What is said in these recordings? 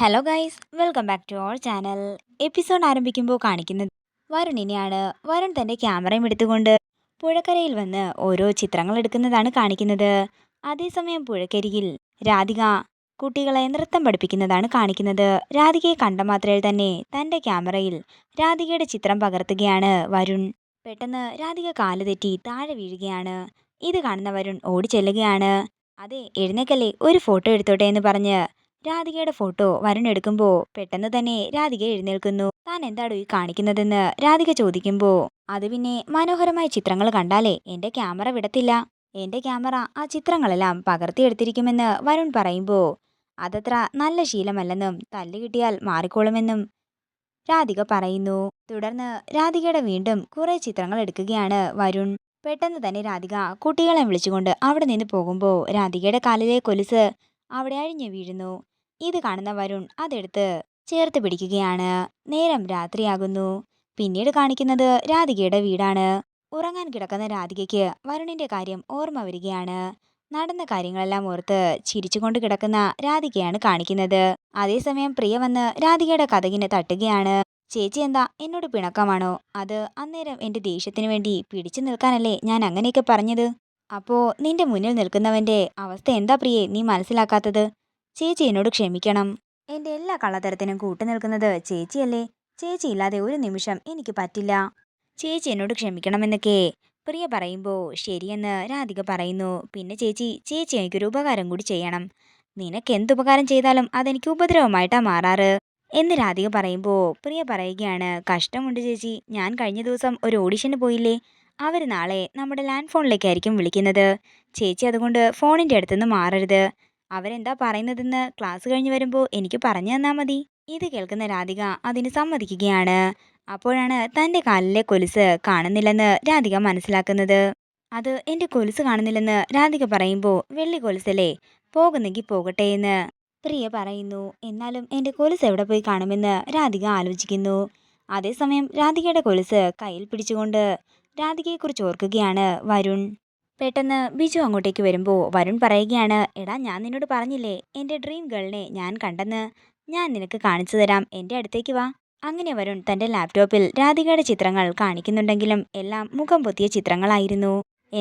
Hello guys, welcome back to our channel. Episode ആരംഭിക്കുമ്പോൾ കാണിക്കുന്നത് വരുണിനെയാണ്. വരുൺ തൻ്റെ ക്യാമറയും എടുത്തുകൊണ്ട് പുഴക്കരയിൽ വന്ന് ഓരോ ചിത്രങ്ങൾ എടുക്കുന്നതാണ് കാണിക്കുന്നത്. അതേസമയം പുഴക്കരികിൽ രാധിക കുട്ടികളെ നൃത്തം പഠിപ്പിക്കുന്നതാണ് കാണിക്കുന്നത്. രാധികയെ കണ്ട മാത്രയിൽ തന്നെ തൻ്റെ ക്യാമറയിൽ രാധികയുടെ ചിത്രം പകർത്തുകയാണ് വരുൺ. പെട്ടെന്ന് രാധിക കാല് തെറ്റി താഴെ വീഴുകയാണ്. ഇത് കാണുന്ന വരുൺ ഓടി ചെല്ലുകയാണ്. അതെ, എഴുന്നേക്കല്ലേ, ഒരു ഫോട്ടോ എടുത്തോട്ടെ എന്ന് പറഞ്ഞ് രാധികയുടെ ഫോട്ടോ വരുൺ എടുക്കുമ്പോൾ പെട്ടെന്ന് തന്നെ രാധിക എഴുന്നേൽക്കുന്നു. താൻ എന്താടോ ഈ കാണിക്കുന്നതെന്ന് രാധിക ചോദിക്കുമ്പോൾ, അത് പിന്നെ മനോഹരമായ ചിത്രങ്ങൾ കണ്ടാലേ എന്റെ ക്യാമറ വിടത്തില്ല. എന്റെ ക്യാമറ ആ ചിത്രങ്ങളെല്ലാം പകർത്തിയെടുത്തിരിക്കുമെന്ന് വരുൺ പറയുമ്പോൾ, അതത്ര നല്ല ശീലമല്ലെന്നും തല്ല് കിട്ടിയാൽ മാറിക്കോളുമെന്നും രാധിക പറയുന്നു. തുടർന്ന് രാധികയുടെ വീണ്ടും കുറെ ചിത്രങ്ങൾ എടുക്കുകയാണ് വരുൺ. പെട്ടെന്ന് തന്നെ രാധിക കുട്ടികളെ വിളിച്ചുകൊണ്ട് അവിടെ നിന്ന് പോകുമ്പോൾ രാധികയുടെ കാലിലെ കൊലുസ് അവിടെ അഴിഞ്ഞു വീഴുന്നു. ഇത് കാണുന്ന വരുൺ അതെടുത്ത് ചേർത്ത് പിടിക്കുകയാണ്. നേരം രാത്രിയാകുന്നു. പിന്നീട് കാണിക്കുന്നത് രാധികയുടെ വീടാണ്. ഉറങ്ങാൻ കിടക്കുന്ന രാധികയ്ക്ക് വരുണിന്റെ കാര്യം ഓർമ്മ വരികയാണ്. നടന്ന കാര്യങ്ങളെല്ലാം ഓർത്ത് ചിരിച്ചുകൊണ്ട് കിടക്കുന്ന രാധികയാണ് കാണിക്കുന്നത്. അതേസമയം പ്രിയ വന്ന് രാധികയുടെ കതകിന് തട്ടുകയാണ്. ചേച്ചി എന്താ എന്നോട് പിണക്കമാണോ? അത് അന്നേരം എന്റെ ദേഷ്യത്തിന് വേണ്ടി പിടിച്ചു നിൽക്കാനല്ലേ ഞാൻ അങ്ങനെയൊക്കെ പറഞ്ഞത്. അപ്പോ നിന്റെ മുന്നിൽ നിൽക്കുന്നവന്റെ അവസ്ഥ എന്താ പ്രിയേ നീ മനസ്സിലാക്കാത്തത്? ചേച്ചി എന്നോട് ക്ഷമിക്കണം. എന്റെ എല്ലാ കള്ളത്തരത്തിനും കൂട്ടുനിൽക്കുന്നത് ചേച്ചിയല്ലേ. ചേച്ചി ഇല്ലാതെ ഒരു നിമിഷം എനിക്ക് പറ്റില്ല. ചേച്ചി എന്നോട് ക്ഷമിക്കണമെന്നൊക്കെ പ്രിയ പറയുമ്പോൾ ശരിയെന്ന് രാധിക പറയുന്നു. പിന്നെ ചേച്ചി എനിക്കൊരു ഉപകാരം കൂടി ചെയ്യണം. നിനക്ക് എന്തുപകാരം ചെയ്താലും അതെനിക്ക് ഉപദ്രവമായിട്ടാ മാറാറ് എന്ന് രാധിക പറയുമ്പോൾ പ്രിയ പറയുകയാണ്, കഷ്ടമുണ്ട് ചേച്ചി. ഞാൻ കഴിഞ്ഞ ദിവസം ഒരു ഓഡിഷന് പോയില്ലേ, അവർ നാളെ നമ്മുടെ ലാൻഡ് ഫോണിലേക്കായിരിക്കും വിളിക്കുന്നത്. ചേച്ചി അതുകൊണ്ട് ഫോണിൻ്റെ അടുത്തുനിന്ന് മാറരുത്. അവരെന്താ പറയുന്നതെന്ന് ക്ലാസ് കഴിഞ്ഞ് വരുമ്പോൾ എനിക്ക് പറഞ്ഞു തന്നാൽ മതി. ഇത് കേൾക്കുന്ന രാധിക അതിന് സമ്മതിക്കുകയാണ്. അപ്പോഴാണ് തൻ്റെ കാലിലെ കൊലുസ് കാണുന്നില്ലെന്ന് രാധിക മനസ്സിലാക്കുന്നത്. അത് എൻ്റെ കൊലുസ് കാണുന്നില്ലെന്ന് രാധിക പറയുമ്പോൾ, വെള്ളി കൊലുസല്ലേ, പോകുന്നെങ്കിൽ പോകട്ടെ എന്ന് പ്രിയ പറയുന്നു. എന്നാലും എൻ്റെ കൊലുസ് എവിടെ പോയി കാണുമെന്ന് രാധിക ആലോചിക്കുന്നു. അതേസമയം രാധികയുടെ കൊലുസ് കയ്യിൽ പിടിച്ചുകൊണ്ട് രാധികയെക്കുറിച്ച് ഓർക്കുകയാണ് വരുൺ. പെട്ടെന്ന് ബിജു അങ്ങോട്ടേക്ക് വരുമ്പോൾ വരുൺ പറയുകയാണ്, എടാ ഞാൻ നിന്നോട് പറഞ്ഞില്ലേ എൻ്റെ ഡ്രീം ഗേളിനെ ഞാൻ കണ്ടെന്ന്. ഞാൻ നിനക്ക് കാണിച്ചു തരാം, എൻ്റെ അടുത്തേക്ക് വാ. അങ്ങനെ വരുൺ തൻ്റെ ലാപ്ടോപ്പിൽ രാധികയുടെ ചിത്രങ്ങൾ കാണിക്കുന്നുണ്ടെങ്കിലും എല്ലാം മുഖം പൊത്തിയ ചിത്രങ്ങളായിരുന്നു.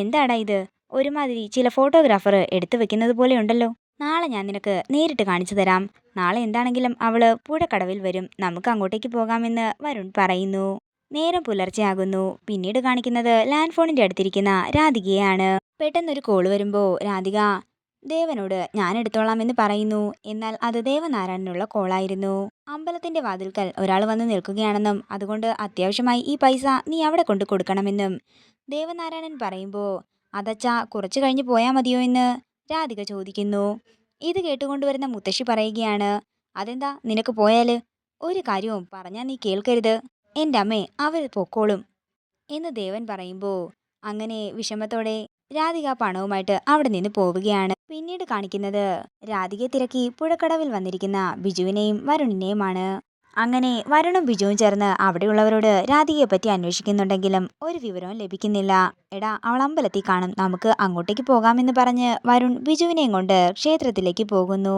എന്താടാ ഇത്, ഒരുമാതിരി ചില ഫോട്ടോഗ്രാഫർ എടുത്തു വെക്കുന്നത് പോലെ ഉണ്ടല്ലോ. നാളെ ഞാൻ നിനക്ക് നേരിട്ട് കാണിച്ചു തരാം. നാളെ എന്താണെങ്കിലും അവള് പുഴക്കടവിൽ വരും, നമുക്ക് അങ്ങോട്ടേക്ക് പോകാമെന്ന് വരുൺ പറയുന്നു. നേരം പുലർച്ചെയാകുന്നു. പിന്നീട് കാണിക്കുന്നത് ലാൻഡ് ഫോണിന്റെ അടുത്തിരിക്കുന്ന രാധികയാണ്. പെട്ടെന്നൊരു കോള് വരുമ്പോൾ രാധിക ദേവനോട് ഞാൻ എടുത്തോളാം എന്ന് പറയുന്നു. എന്നാൽ അത് ദേവനാരായണനുള്ള കോളായിരുന്നു. അമ്പലത്തിന്റെ വാതിൽക്കൽ ഒരാൾ വന്ന് നിൽക്കുകയാണെന്നും അതുകൊണ്ട് അത്യാവശ്യമായി ഈ പൈസ നീ അവിടെ കൊണ്ട് കൊടുക്കണമെന്നും ദേവനാരായണൻ പറയുമ്പോൾ, അതച്ചാ കുറച്ചു കഴിഞ്ഞ് പോയാൽ മതിയോ എന്ന് രാധിക ചോദിക്കുന്നു. ഇത് കേട്ടുകൊണ്ടുവരുന്ന മുത്തശ്ശി പറയുകയാണ്, അതെന്താ നിനക്ക് പോയാല്? ഒരു കാര്യവും പറഞ്ഞാൽ നീ കേൾക്കരുത്. എൻ്റെ അമ്മേ, അവർ പൊക്കോളും എന്ന് ദേവൻ പറയുമ്പോൾ അങ്ങനെ വിഷമത്തോടെ രാധിക പണവുമായിട്ട് അവിടെ നിന്ന് പോവുകയാണ്. പിന്നീട് കാണിക്കുന്നത് രാധികയെ തിരക്കി പുഴക്കടവിൽ വന്നിരിക്കുന്ന ബിജുവിനെയും വരുണിനെയുമാണ്. അങ്ങനെ വരുണും ബിജുവും ചേർന്ന് അവിടെയുള്ളവരോട് രാധികയെ പറ്റി അന്വേഷിക്കുന്നുണ്ടെങ്കിലും ഒരു വിവരവും ലഭിക്കുന്നില്ല. എടാ, അവൾ അമ്പലത്തിൽ കാണും, നമുക്ക് അങ്ങോട്ടേക്ക് പോകാമെന്ന് പറഞ്ഞ് വരുൺ ബിജുവിനെയും കൊണ്ട് ക്ഷേത്രത്തിലേക്ക് പോകുന്നു.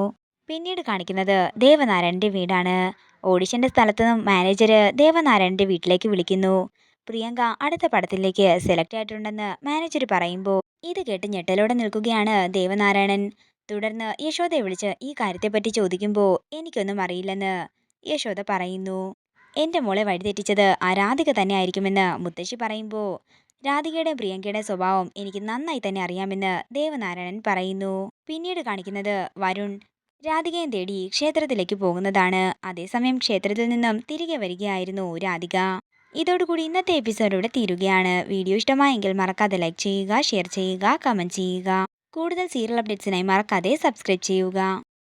പിന്നീട് കാണിക്കുന്നത് ദേവനാരായണന്റെ വീടാണ്. ഓഡിഷന്റെ സ്ഥലത്ത് നിന്നും മാനേജർ ദേവനാരായണന്റെ വീട്ടിലേക്ക് വിളിക്കുന്നു. പ്രിയങ്ക അടുത്ത പടത്തിലേക്ക് സെലക്ട് ആയിട്ടുണ്ടെന്ന് മാനേജർ പറയുമ്പോൾ ഇത് കേട്ട് ഞെട്ടലോടെ നിൽക്കുകയാണ് ദേവനാരായണൻ. തുടർന്ന് യശോദയെ വിളിച്ച് ഈ കാര്യത്തെപ്പറ്റി ചോദിക്കുമ്പോൾ എനിക്കൊന്നും അറിയില്ലെന്ന് യശോദ പറയുന്നു. എൻ്റെ മോളെ വഴിതെറ്റിച്ചത് ആ രാധിക തന്നെ ആയിരിക്കുമെന്ന് മുത്തശ്ശി പറയുമ്പോൾ രാധികയുടെ പ്രിയങ്കയുടെ സ്വഭാവം എനിക്ക് നന്നായി തന്നെ അറിയാമെന്ന് ദേവനാരായണൻ പറയുന്നു. പിന്നീട് കാണിക്കുന്നത് വരുൺ രാധികയും തേടി ക്ഷേത്രത്തിലേക്ക് പോകുന്നതാണ്. അതേസമയം ക്ഷേത്രത്തിൽ നിന്നും തിരികെ വരികയായിരുന്നു രാധിക. ഇതോടുകൂടി ഇന്നത്തെ എപ്പിസോഡ് ഇവിടെ തീരുകയാണ്. വീഡിയോ ഇഷ്ടമായെങ്കിൽ മറക്കാതെ ലൈക്ക് ചെയ്യുക, ഷെയർ ചെയ്യുക, കമൻറ്റ് ചെയ്യുക. കൂടുതൽ സീരിയൽ അപ്ഡേറ്റ്സിനായി മറക്കാതെ സബ്സ്ക്രൈബ് ചെയ്യുക.